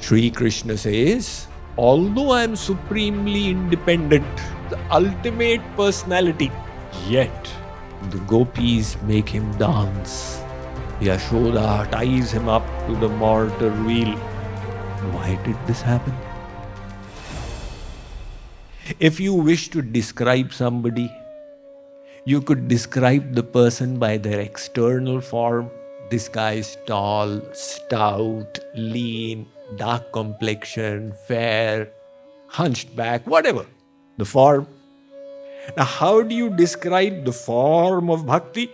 Shree Krishna says, although I am supremely independent, the ultimate personality, yet the gopis make him dance. Yashoda ties him up to the mortar wheel. Why did this happen? If you wish to describe somebody, you could describe the person by their external form. This guy is tall, stout, lean, dark complexion, fair, hunched back, whatever the form. Now, how do you describe the form of bhakti?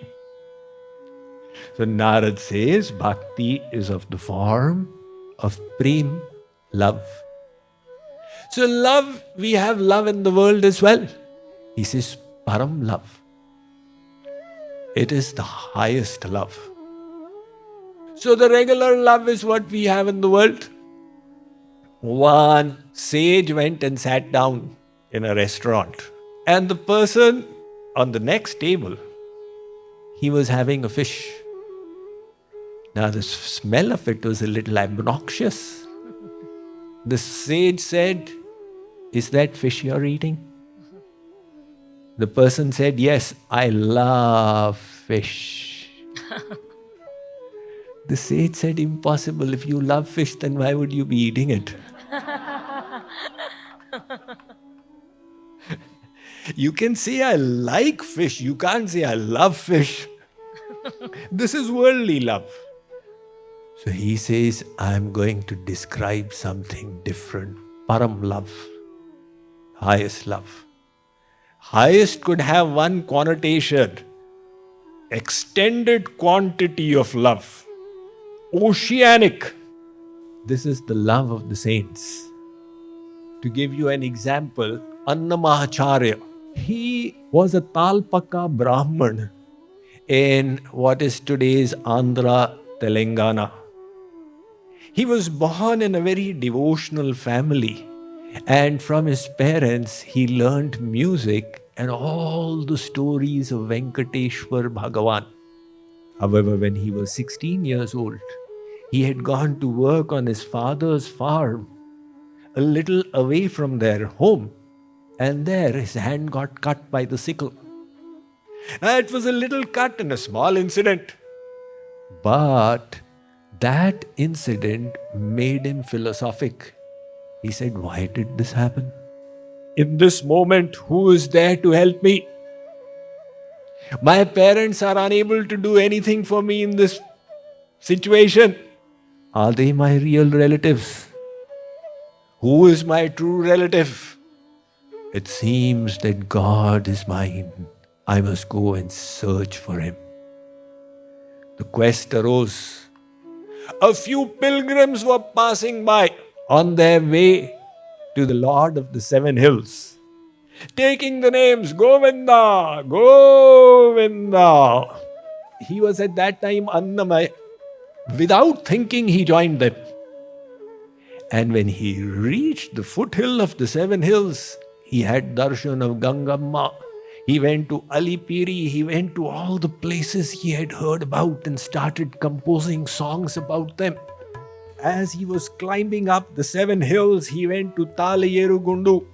So Narad says bhakti is of the form of prema, love. So love, we have love in the world as well. He says param love. It is the highest love. So the regular love is what we have in the world. One sage went and sat down in a restaurant, and the person on the next table, he was having a fish. Now the smell of it was a little obnoxious. The sage said, "Is that fish you're eating?" The person said, "Yes, I love fish." The sage said, "Impossible. If you love fish, then why would you be eating it?" You can say, "I like fish." You can't say, "I love fish." This is worldly love. So he says, I'm going to describe something different. Param love. Highest love. Highest could have one connotation. Extended quantity of love. Oceanic. This is the love of the saints. To give you an example, Annamacharya. He was a Talpaka Brahman in what is today's Andhra, Telangana. He was born in a very devotional family, and from his parents he learned music and all the stories of Venkateshwar Bhagavan. However, when he was 16 years old, he had gone to work on his father's farm a little away from their home, and there his hand got cut by the sickle. It was a little cut and a small incident, but that incident made him philosophic. He said, why did this happen? In this moment, who is there to help me? My parents are unable to do anything for me in this situation. Are they my real relatives? Who is my true relative? It seems that God is mine. I must go and search for him. The quest arose. A few pilgrims were passing by on their way to the Lord of the Seven Hills, taking the names Govinda, Govinda. He was at that time Annamacharya. Without thinking, he joined them. And when he reached the foothill of the Seven Hills, he had darshan of Gangamma. He went to Alipiri, he went to all the places he had heard about and started composing songs about them. As he was climbing up the 7 hills, he went to Talayerugundu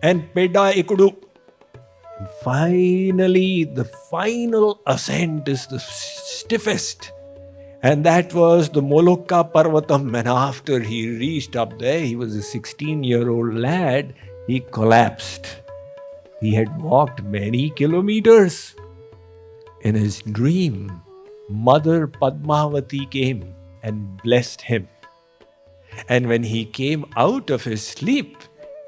and Peda Ikudu. And finally, the final ascent is the stiffest. And that was the Molokka Parvatam. And after he reached up there, he was a 16-year-old lad, he collapsed. He had walked many kilometers. In his dream, Mother Padmavati came and blessed him. And when he came out of his sleep,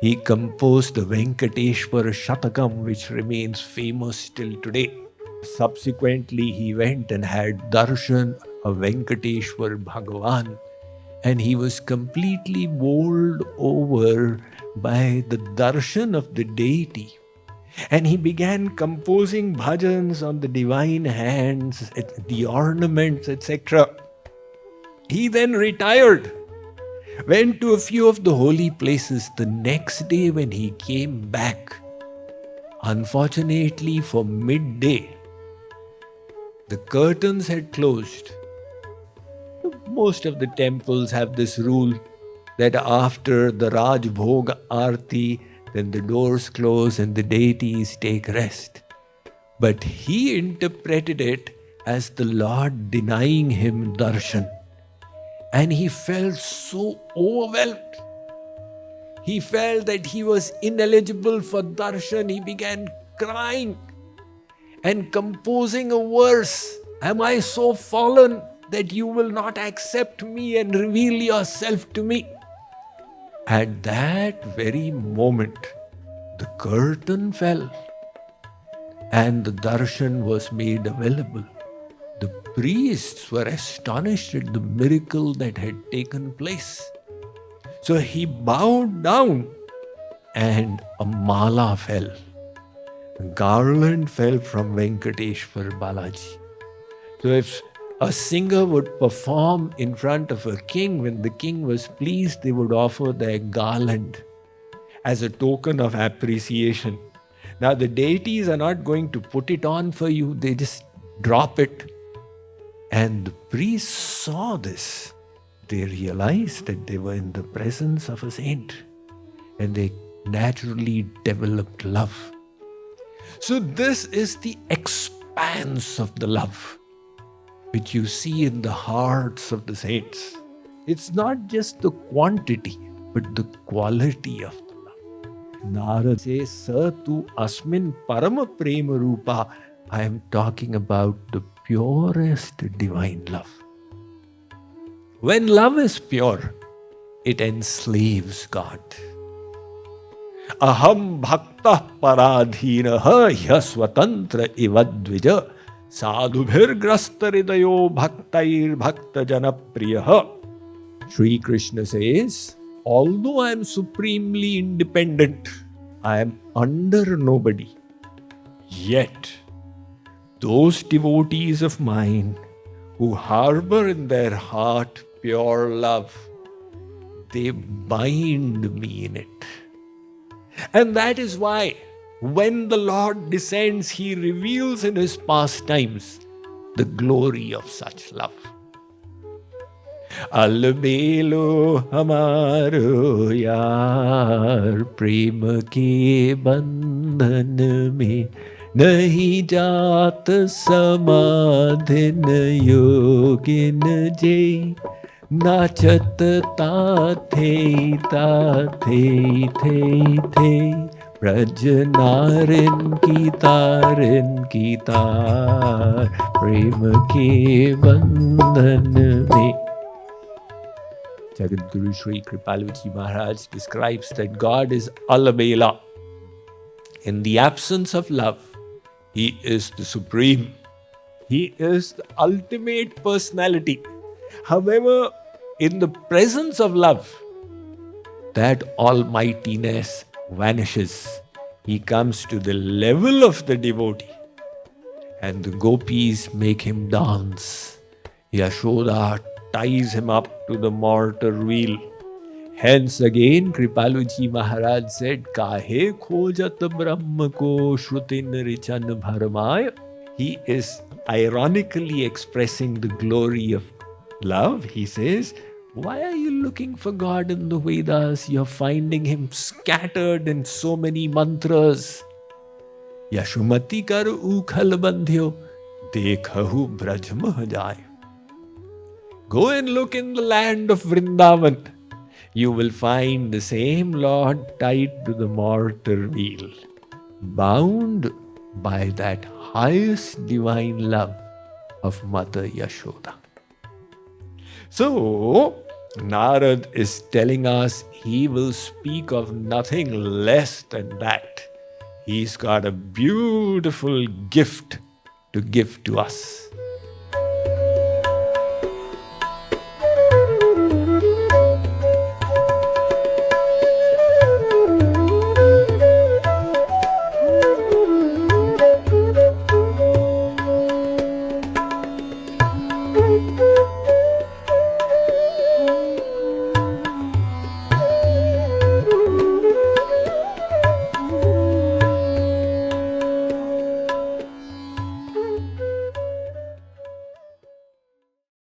he composed the Venkateshwar Shatakam, which remains famous till today. Subsequently, he went and had darshan of Venkateshwar Bhagavan, and he was completely bowled over by the darshan of the deity. And he began composing bhajans on the divine hands, the ornaments, etc. He then retired, went to a few of the holy places. The next day when he came back, unfortunately for midday, the curtains had closed. Most of the temples have this rule. that after the Raj Bhoga Arti, then the doors close and the deities take rest. But he interpreted it as the Lord denying him darshan. And he felt so overwhelmed. He felt that he was ineligible for darshan. He began crying and composing a verse. Am I so fallen that you will not accept me and reveal yourself to me? At that very moment, the curtain fell and the darshan was made available. The priests were astonished at the miracle that had taken place. So he bowed down and a mala fell. A garland fell from Venkateshwar Balaji. So if a singer would perform in front of a king, when the king was pleased, they would offer their garland as a token of appreciation. Now the deities are not going to put it on for you, they just drop it. And the priests saw this. They realized that they were in the presence of a saint. And they naturally developed love. So this is the expanse of the love which you see in the hearts of the saints. It's not just the quantity, but the quality of the love. Narad says, Sa tu asmin param prema rupa. I am talking about the purest divine love. When love is pure, it enslaves God. Aham bhakta paradhinaha yasvatantra ivadvija sadhubhir grasta ridayo bhaktair bhakta janapriyaha. Shree Krishna says, although I am supremely independent, I am under nobody, yet those devotees of mine who harbor in their heart pure love, they bind me in it. And that is why when the Lord descends, He reveals in His pastimes the glory of such love. Albelo hamaro yaar prema ke bandhan mein nahi jaat samadhin yogin jai nachat ta the braj narin ki tar prema ke bandhan mein. Jagadguru Sri Kripaluji Maharaj describes that God is alabela. In the absence of love, He is the supreme. He is the ultimate personality. However, in the presence of love, that almightiness vanishes. He comes to the level of the devotee. And the gopis make him dance. Yashoda ties him up to the mortar wheel. Hence again, Kripaluji Maharaj said, Kahe khojat brahma ko shrutin richan bharmaya. He is ironically expressing the glory of love. He says, why are you looking for God in the Vedas? You're finding Him scattered in so many mantras. Yashumati kar ukhal bandhyo, dekhahu brajmah jay. Go and look in the land of Vrindavan. You will find the same Lord tied to the mortar wheel, bound by that highest divine love of Mother Yashoda. So, Narad is telling us he will speak of nothing less than that. He's got a beautiful gift to give to us.